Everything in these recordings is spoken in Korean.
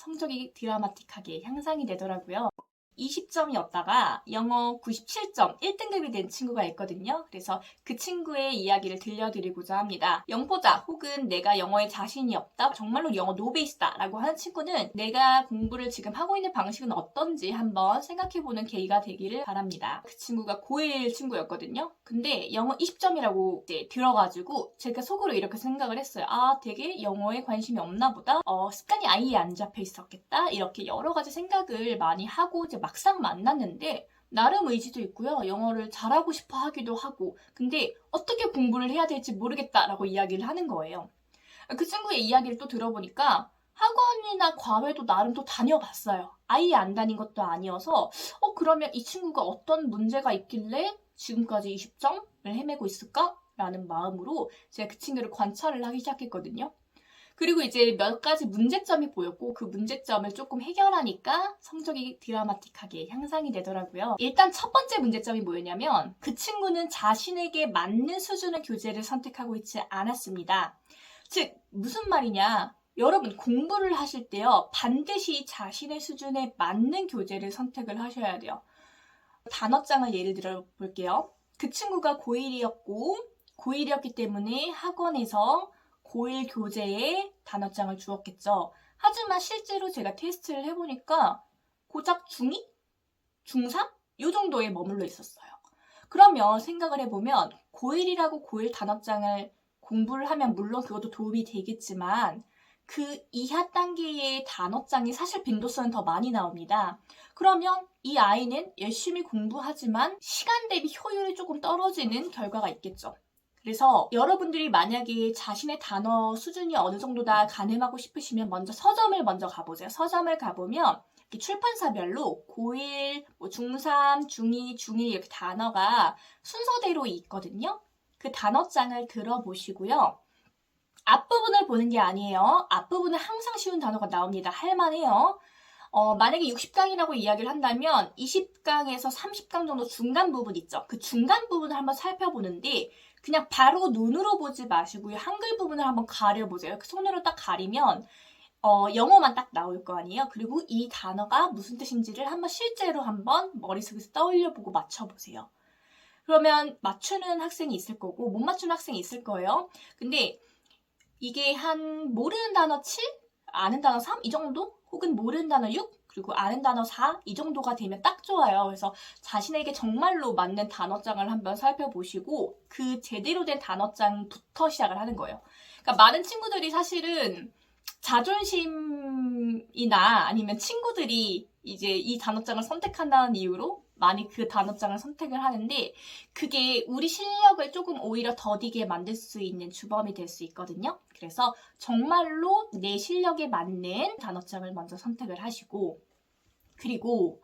성적이 드라마틱하게 향상이 되더라고요. 20점이었다가 영어 97점 1등급이 된 친구가 있거든요. 그래서 그 친구의 이야기를 들려드리고자 합니다. 영포자 혹은 내가 영어에 자신이 없다, 정말로 영어 노베이스다 라고 하는 친구는 내가 공부를 지금 하고 있는 방식은 어떤지 한번 생각해보는 계기가 되기를 바랍니다. 그 친구가 고1 친구였거든요. 근데 영어 20점이라고 이제 들어가지고 제가 속으로 이렇게 생각을 했어요. 아, 되게 영어에 관심이 없나 보다. 습관이 아예 안 잡혀 있었겠다. 이렇게 여러 가지 생각을 많이 하고 이제 막상 만났는데 나름 의지도 있고요. 영어를 잘하고 싶어 하기도 하고, 근데 어떻게 공부를 해야 될지 모르겠다라고 이야기를 하는 거예요. 그 친구의 이야기를 또 들어보니까 학원이나 과외도 나름 또 다녀봤어요. 아예 안 다닌 것도 아니어서 그러면 이 친구가 어떤 문제가 있길래 지금까지 20점을 헤매고 있을까? 라는 마음으로 제가 그 친구를 관찰을 하기 시작했거든요. 그리고 이제 몇 가지 문제점이 보였고 그 문제점을 조금 해결하니까 성적이 드라마틱하게 향상이 되더라고요. 일단 첫 번째 문제점이 뭐였냐면 그 친구는 자신에게 맞는 수준의 교재를 선택하고 있지 않았습니다. 즉 무슨 말이냐, 여러분 공부를 하실 때요 반드시 자신의 수준에 맞는 교재를 선택을 하셔야 돼요. 단어장을 예를 들어 볼게요. 그 친구가 고1이었기 때문에 학원에서 고1 교재에 단어장을 주었겠죠. 하지만 실제로 제가 테스트를 해보니까 고작 중2? 중3? 이 정도에 머물러 있었어요. 그러면 생각을 해보면 고1이라고 고1 단어장을 공부를 하면 물론 그것도 도움이 되겠지만 그 이하 단계의 단어장이 사실 빈도수는 더 많이 나옵니다. 그러면 이 아이는 열심히 공부하지만 시간 대비 효율이 조금 떨어지는 결과가 있겠죠. 그래서 여러분들이 만약에 자신의 단어 수준이 어느 정도다 가늠하고 싶으시면 먼저 서점을 먼저 가보세요. 서점을 가보면 출판사별로 고1, 중3, 중2, 중1 이렇게 단어가 순서대로 있거든요. 그 단어장을 들어보시고요. 앞부분을 보는 게 아니에요. 앞부분은 항상 쉬운 단어가 나옵니다. 할만해요. 만약에 60강이라고 이야기를 한다면 20강에서 30강 정도 중간 부분 있죠. 그 중간 부분을 한번 살펴보는데 그냥 바로 눈으로 보지 마시고요. 한글 부분을 한번 가려보세요. 손으로 딱 가리면 영어만 딱 나올 거 아니에요. 그리고 이 단어가 무슨 뜻인지를 실제로 한번 머릿속에서 떠올려보고 맞춰보세요. 그러면 맞추는 학생이 있을 거고 못 맞추는 학생이 있을 거예요. 근데 이게 모르는 단어 7, 아는 단어 3 이 정도? 혹은 모르는 단어 6, 그리고 아는 단어 4 이 정도가 되면 딱 좋아요. 그래서 자신에게 정말로 맞는 단어장을 한번 살펴보시고 그 제대로 된 단어장부터 시작을 하는 거예요. 그러니까 많은 친구들이 사실은 자존심이나 아니면 친구들이 이제 이 단어장을 선택한다는 이유로 많이 그 단어장을 선택을 하는데 그게 우리 실력을 조금 오히려 더디게 만들 수 있는 주범이 될 수 있거든요. 그래서 정말로 내 실력에 맞는 단어장을 먼저 선택을 하시고, 그리고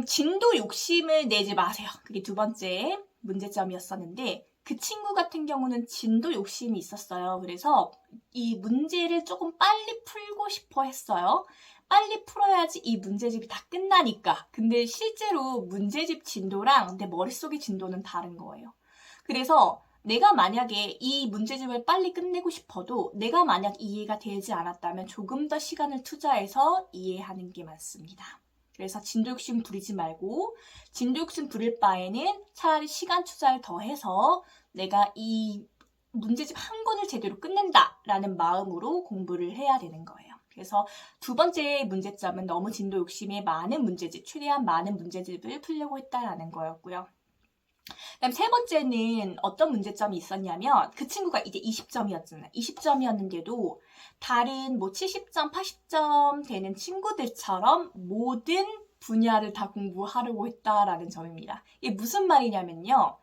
진도 욕심을 내지 마세요. 그게 두 번째 문제점이었었는데 그 친구 같은 경우는 진도 욕심이 있었어요. 그래서 이 문제를 조금 빨리 풀고 싶어 했어요. 빨리 풀어야지 이 문제집이 다 끝나니까. 근데 실제로 문제집 진도랑 내 머릿속의 진도는 다른 거예요. 그래서 내가 만약에 이 문제집을 빨리 끝내고 싶어도 내가 만약 이해가 되지 않았다면 조금 더 시간을 투자해서 이해하는 게 맞습니다. 그래서 진도 욕심 부리지 말고 진도 욕심 부릴 바에는 차라리 시간 투자를 더 해서 내가 이 문제집 한 권을 제대로 끝낸다라는 마음으로 공부를 해야 되는 거예요. 그래서 두 번째 문제점은 너무 진도 욕심에 최대한 많은 문제집을 풀려고 했다라는 거였고요. 그다음 세 번째는 어떤 문제점이 있었냐면 그 친구가 이제 20점이었잖아요. 20점이었는데도 다른 70점, 80점 되는 친구들처럼 모든 분야를 다 공부하려고 했다라는 점입니다. 이게 무슨 말이냐면요.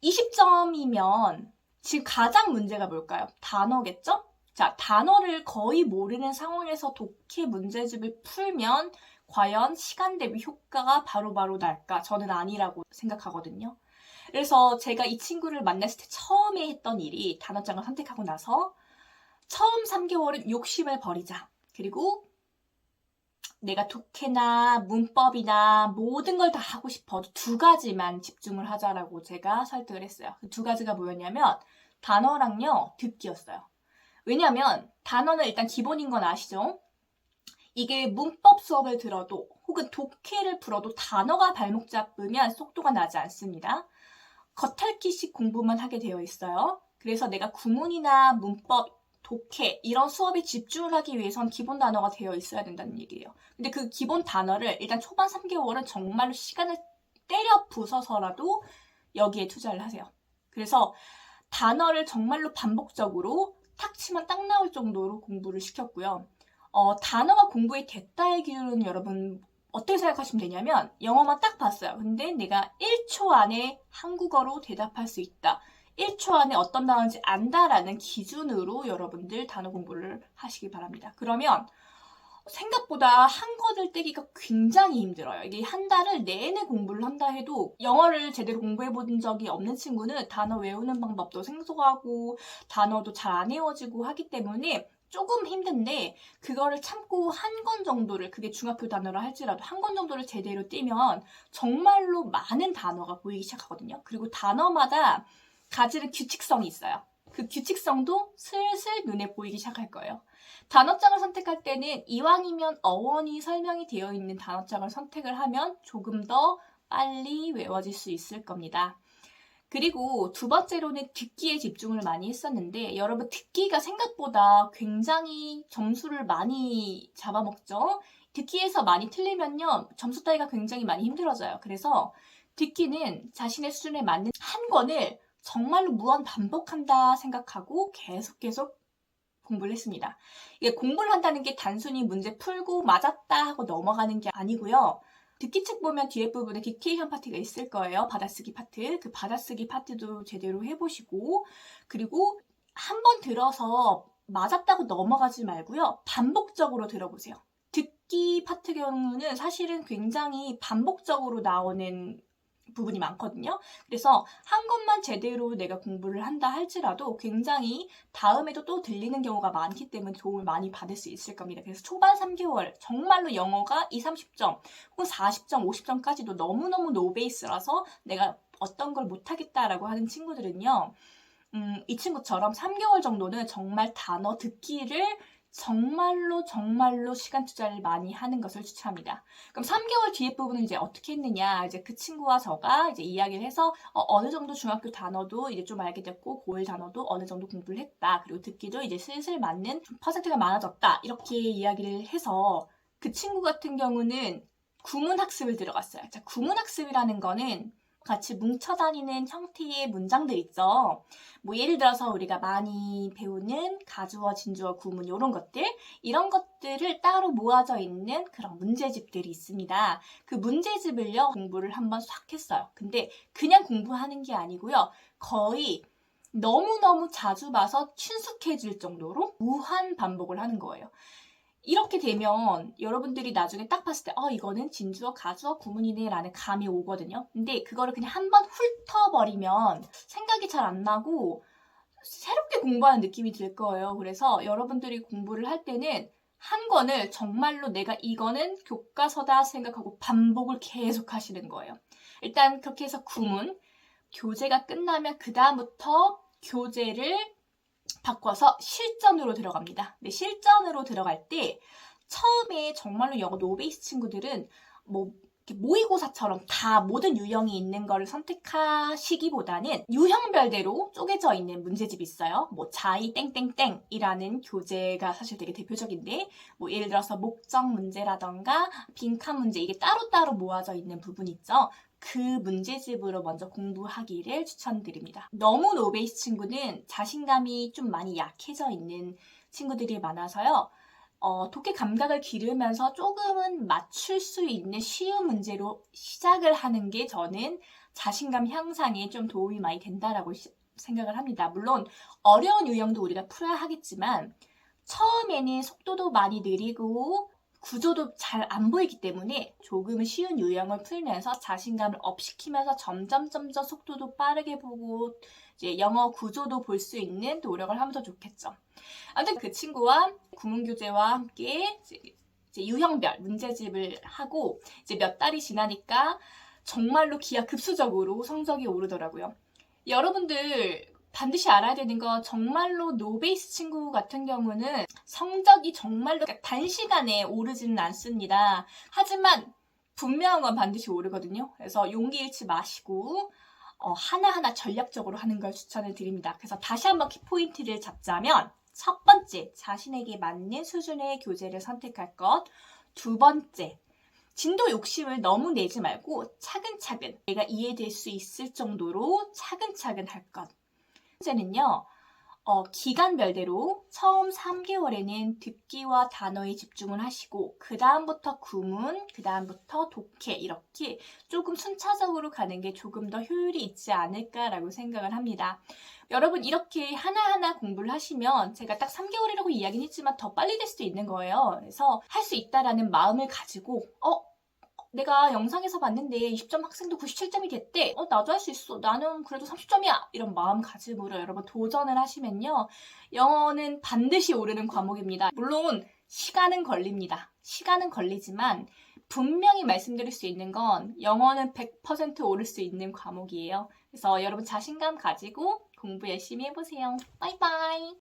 20점이면 지금 가장 문제가 뭘까요? 단어겠죠? 자, 단어를 거의 모르는 상황에서 독해 문제집을 풀면 과연 시간 대비 효과가 바로바로 날까? 저는 아니라고 생각하거든요. 그래서 제가 이 친구를 만났을 때 처음에 했던 일이 단어장을 선택하고 나서 처음 3개월은 욕심을 버리자. 그리고 내가 독해나 문법이나 모든 걸 다 하고 싶어도 두 가지만 집중을 하자라고 제가 설득을 했어요. 그 두 가지가 뭐였냐면 단어랑요, 듣기였어요. 왜냐하면 단어는 일단 기본인 건 아시죠? 이게 문법 수업을 들어도 혹은 독해를 풀어도 단어가 발목 잡으면 속도가 나지 않습니다. 겉핥기식 공부만 하게 되어 있어요. 그래서 내가 구문이나 문법, 독해 이런 수업에 집중을 하기 위해선 기본 단어가 되어 있어야 된다는 얘기예요. 근데 그 기본 단어를 일단 초반 3개월은 정말로 시간을 때려 부숴서라도 여기에 투자를 하세요. 그래서 단어를 정말로 반복적으로 탁 치면 딱 나올 정도로 공부를 시켰고요. 단어가 공부에 됐다의 기준은 여러분 어떻게 생각하시면 되냐면 영어만 딱 봤어요. 근데 내가 1초 안에 한국어로 대답할 수 있다. 1초 안에 어떤 단어인지 안다라는 기준으로 여러분들 단어 공부를 하시기 바랍니다. 그러면 생각보다 한권을 떼기가 굉장히 힘들어요. 이게 한 달을 내내 공부를 한다 해도 영어를 제대로 공부해 본 적이 없는 친구는 단어 외우는 방법도 생소하고 단어도 잘 안 외워지고 하기 때문에 조금 힘든데 그거를 참고 한 권 정도를, 그게 중학교 단어라 할지라도 한 권 정도를 제대로 띄면 정말로 많은 단어가 보이기 시작하거든요. 그리고 단어마다 가지는 규칙성이 있어요. 그 규칙성도 슬슬 눈에 보이기 시작할 거예요. 단어장을 선택할 때는 이왕이면 어원이 설명이 되어 있는 단어장을 선택을 하면 조금 더 빨리 외워질 수 있을 겁니다. 그리고 두 번째로는 듣기에 집중을 많이 했었는데 여러분 듣기가 생각보다 굉장히 점수를 많이 잡아먹죠. 듣기에서 많이 틀리면요 점수 따기가 굉장히 많이 힘들어져요. 그래서 듣기는 자신의 수준에 맞는 한 권을 정말로 무한 반복한다 생각하고 계속 공부를 했습니다. 이게 공부를 한다는 게 단순히 문제 풀고 맞았다 하고 넘어가는 게 아니고요. 듣기책 보면 뒤에 부분에 딕테이션 파트가 있을 거예요. 받아쓰기 파트. 그 받아쓰기 파트도 제대로 해보시고 그리고 한 번 들어서 맞았다고 넘어가지 말고요. 반복적으로 들어보세요. 듣기 파트 경우는 사실은 굉장히 반복적으로 나오는 부분이 많거든요. 그래서 한 것만 제대로 내가 공부를 한다 할지라도 굉장히 다음에도 또 들리는 경우가 많기 때문에 도움을 많이 받을 수 있을 겁니다. 그래서 초반 3개월 정말로 영어가 20, 30점 혹은 40점, 50점까지도 너무너무 노베이스라서 내가 어떤 걸 못하겠다라고 하는 친구들은요. 이 친구처럼 3개월 정도는 정말 단어 듣기를 정말로 시간 투자를 많이 하는 것을 추천합니다. 그럼 3개월 뒤에 부분은 이제 어떻게 했느냐? 이제 그 친구와 저가 이제 이야기를 해서 어느 정도 중학교 단어도 이제 좀 알게 됐고 고1 단어도 어느 정도 공부를 했다. 그리고 듣기도 이제 슬슬 맞는 퍼센트가 많아졌다. 이렇게 이야기를 해서 그 친구 같은 경우는 구문학습을 들어갔어요. 자, 구문학습이라는 거는 같이 뭉쳐 다니는 형태의 문장들 있죠. 뭐 예를 들어서 우리가 많이 배우는 가주어, 진주어, 구문 이런 것들을 따로 모아져 있는 그런 문제집들이 있습니다. 그 문제집을요 공부를 한번 싹 했어요. 근데 그냥 공부하는 게 아니고요. 거의 너무너무 자주 봐서 친숙해질 정도로 무한 반복을 하는 거예요. 이렇게 되면 여러분들이 나중에 딱 봤을 때 이거는 진주어, 가주어, 구문이네 라는 감이 오거든요. 근데 그거를 그냥 한번 훑어버리면 생각이 잘 안 나고 새롭게 공부하는 느낌이 들 거예요. 그래서 여러분들이 공부를 할 때는 한 권을 정말로 내가 이거는 교과서다 생각하고 반복을 계속 하시는 거예요. 일단 그렇게 해서 구문, 교재가 끝나면 그 다음부터 교재를 바꿔서 실전으로 들어갑니다. 근데 실전으로 들어갈 때 처음에 정말로 영어 노베이스 친구들은 뭐 모의고사처럼 다 모든 유형이 있는 거를 선택하시기보다는 유형별대로 쪼개져 있는 문제집이 있어요. 뭐 자이 땡땡땡이라는 교재가 사실 되게 대표적인데 뭐 예를 들어서 목적 문제라던가 빈칸 문제 이게 따로따로 모아져 있는 부분 있죠. 그 문제집으로 먼저 공부하기를 추천드립니다. 너무 노베이스 친구는 자신감이 좀 많이 약해져 있는 친구들이 많아서요. 독해 감각을 기르면서 조금은 맞출 수 있는 쉬운 문제로 시작을 하는 게 저는 자신감 향상에 좀 도움이 많이 된다라고 생각을 합니다. 물론 어려운 유형도 우리가 풀어야 하겠지만 처음에는 속도도 많이 느리고 구조도 잘 안 보이기 때문에 조금은 쉬운 유형을 풀면서 자신감을 업시키면서 점점 속도도 빠르게 보고 이제 영어 구조도 볼 수 있는 노력을 하면 더 좋겠죠. 아무튼 그 친구와 구문교재와 함께 이제 유형별 문제집을 하고 이제 몇 달이 지나니까 정말로 기하급수적으로 성적이 오르더라고요. 여러분들 반드시 알아야 되는 건 정말로 노베이스 친구 같은 경우는 성적이 정말로 단시간에 오르지는 않습니다. 하지만 분명한 건 반드시 오르거든요. 그래서 용기 잃지 마시고 하나하나 전략적으로 하는 걸 추천을 드립니다. 그래서 다시 한번 키포인트를 잡자면 첫 번째, 자신에게 맞는 수준의 교재를 선택할 것. 두 번째, 진도 욕심을 너무 내지 말고 차근차근 내가 이해될 수 있을 정도로 차근차근 할 것. 번째는요, 기간별대로 처음 3개월에는 듣기와 단어에 집중을 하시고 그 다음부터 구문, 그 다음부터 독해 이렇게 조금 순차적으로 가는 게 조금 더 효율이 있지 않을까라고 생각을 합니다. 여러분 이렇게 하나하나 공부를 하시면 제가 딱 3개월이라고 이야기는 했지만 더 빨리 될 수도 있는 거예요. 그래서 할 수 있다라는 마음을 가지고 내가 영상에서 봤는데 20점 학생도 97점이 됐대. 나도 할 수 있어. 나는 그래도 30점이야. 이런 마음가짐으로 여러분 도전을 하시면요. 영어는 반드시 오르는 과목입니다. 물론 시간은 걸립니다. 시간은 걸리지만 분명히 말씀드릴 수 있는 건 영어는 100% 오를 수 있는 과목이에요. 그래서 여러분 자신감 가지고 공부 열심히 해보세요. 바이바이.